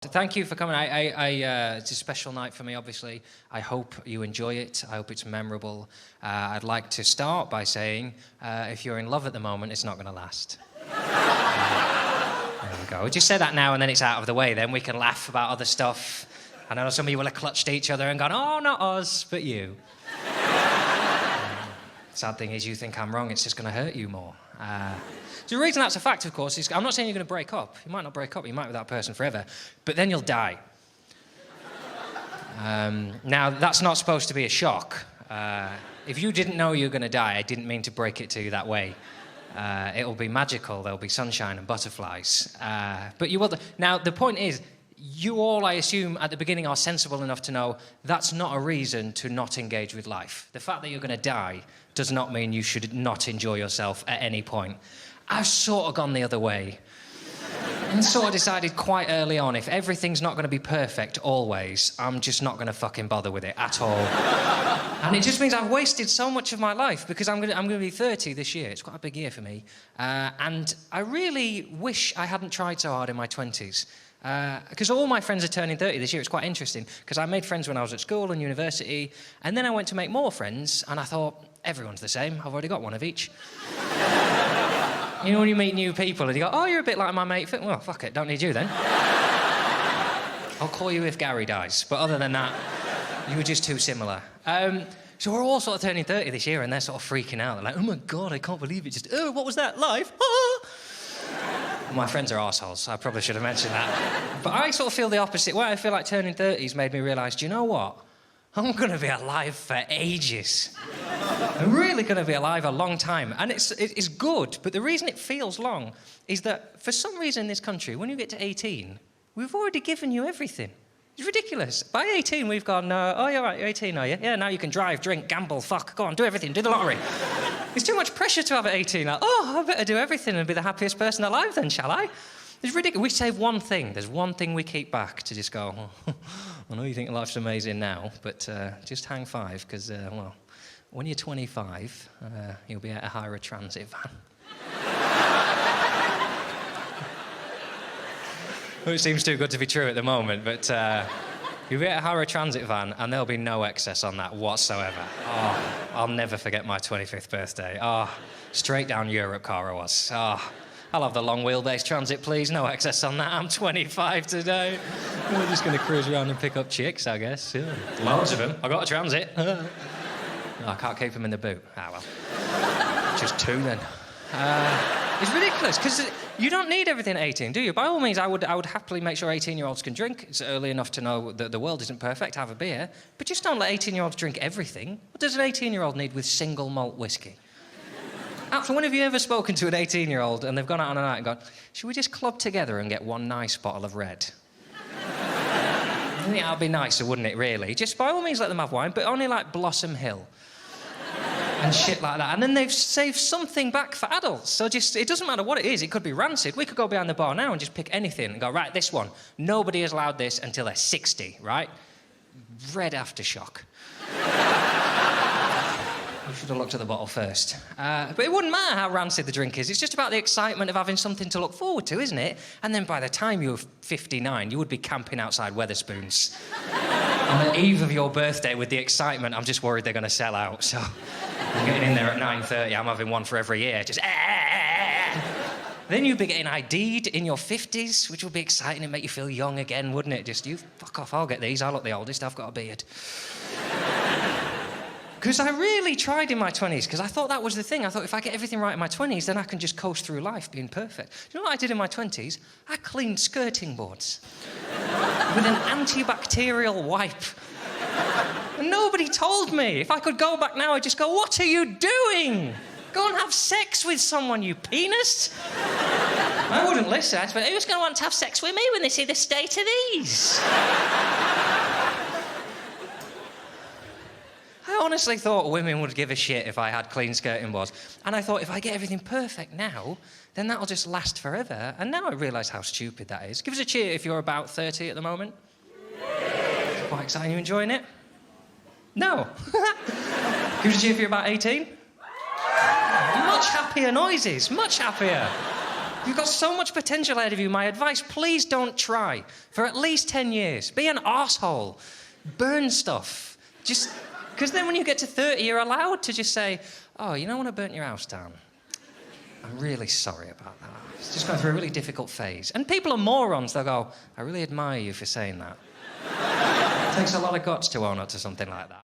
Thank you for coming. It's a special night for me, obviously. I hope you enjoy it. I hope it's memorable. I'd like to start by saying, if you're in love at the moment, it's not going to last. There we go. We just say that now and then it's out of the way. Then we can laugh about other stuff. I know some of you will have clutched each other and gone, oh, not us, but you. Sad thing is you think I'm wrong. It's just going to hurt you more. So the reason that's a fact, of course, is I'm not saying you're going to break up. You might not break up. You might be with that person forever. But then you'll die. Now, that's not supposed to be a shock. If you didn't know you were going to die, I didn't mean to break it to you that way. It'll be magical. There'll be sunshine and butterflies. But you will... Now, the point is, you all, I assume, at the beginning are sensible enough to know that's not a reason to not engage with life. The fact that you're going to die does not mean you should not enjoy yourself at any point. I've sort of gone the other way. And sort of decided quite early on, if everything's not going to be perfect always, I'm just not going to fucking bother with it at all. And it just means I've wasted so much of my life, because I'm going to be 30 this year. It's quite a big year for me. And I really wish I hadn't tried so hard in my 20s. Because all my friends are turning 30 this year. It's quite interesting, because I made friends when I was at school and university, and then I went to make more friends, and I thought, everyone's the same. I've already got one of each. You know when you meet new people and you go, oh, you're a bit like my mate. Well, fuck it, don't need you then. I'll call you if Gary dies. But other than that, you were just too similar. So we're all sort of turning 30 this year, and they're sort of freaking out. They're like, oh my God, I can't believe it. Just, oh, what was that? Life? Ah! My friends are arseholes, so I probably should have mentioned that. But I sort of feel the opposite way. I feel like turning 30's made me realise, do you know what? I'm going to be alive for ages. I'm really going to be alive a long time. And it's good, but the reason it feels long is that for some reason in this country, when you get to 18, we've already given you everything. It's ridiculous. By 18, we've gone, oh, you're right, you're 18, are you? Yeah, now you can drive, drink, gamble, fuck, go on, do everything, do the lottery. It's too much pressure to have at 18. Like, oh, I better do everything and be the happiest person alive then, shall I? It's ridiculous. We save one thing. There's one thing we keep back to just go, oh, I know you think life's amazing now, but just hang five, because, well, when you're 25, you'll be able to hire a transit van. Well, it seems too good to be true at the moment, but you'll be able to hire a transit van, and there'll be no excess on that whatsoever. Oh, I'll never forget my 25th birthday. Oh, straight down Europe car I was. Oh, I'll have the long wheelbase transit, please. No excess on that. I'm 25 today. We're just going to cruise around and pick up chicks, I guess. Yeah. Loads of them. I got a transit. No, I can't keep them in the boot. Ah, well. Just two, then. It's ridiculous, because you don't need everything at 18, do you? By all means, I would happily make sure 18-year-olds can drink. It's early enough to know that the world isn't perfect. Have a beer. But just don't let 18-year-olds drink everything. What does an 18-year-old need with single malt whiskey? Absolutely. When have you ever spoken to an 18-year-old and they've gone out on a night and gone, should we just club together and get one nice bottle of red? I think that would be nicer, wouldn't it, really? Just by all means let them have wine, but only like Blossom Hill. And shit like that. And then they've saved something back for adults. So just, it doesn't matter what it is. It could be rancid. We could go behind the bar now and just pick anything and go, right, this one. Nobody is allowed this until they're 60, right? Red Aftershock. We should have looked at the bottle first. But it wouldn't matter how rancid the drink is. It's just about the excitement of having something to look forward to, isn't it? And then by the time you were 59, you would be camping outside Wetherspoons. On the eve of your birthday with the excitement, I'm just worried they're going to sell out. So I'm getting in there at 9:30. I'm having one for every year. Just Then you'd be getting ID'd in your 50s, which would be exciting and make you feel young again, wouldn't it? Just, you fuck off, I'll get these. I look the oldest. I've got a beard. Because I really tried in my 20s, because I thought that was the thing. I thought if I get everything right in my 20s, then I can just coast through life being perfect. Do you know what I did in my 20s? I cleaned skirting boards with an antibacterial wipe. And nobody told me. If I could go back now, I'd just go, what are you doing? Go and have sex with someone, you penis. I wouldn't listen. I'd say, who's going to want to have sex with me when they see the state of these? I honestly thought women would give a shit if I had clean skirting boards. And I thought, if I get everything perfect now, then that'll just last forever. And now I realise how stupid that is. Give us a cheer if you're about 30 at the moment. It's quite exciting. You enjoying it? No. Give us a cheer if you're about 18. Much happier noises. Much happier. You've got so much potential ahead of you. My advice, please don't try for at least 10 years. Be an arsehole. Burn stuff. Just... Because then when you get to 30, you're allowed to just say, oh, you know when I burnt your house down? I'm really sorry about that. It's just going through a really difficult phase. And people are morons. They'll go, I really admire you for saying that. It takes a lot of guts to own up to something like that.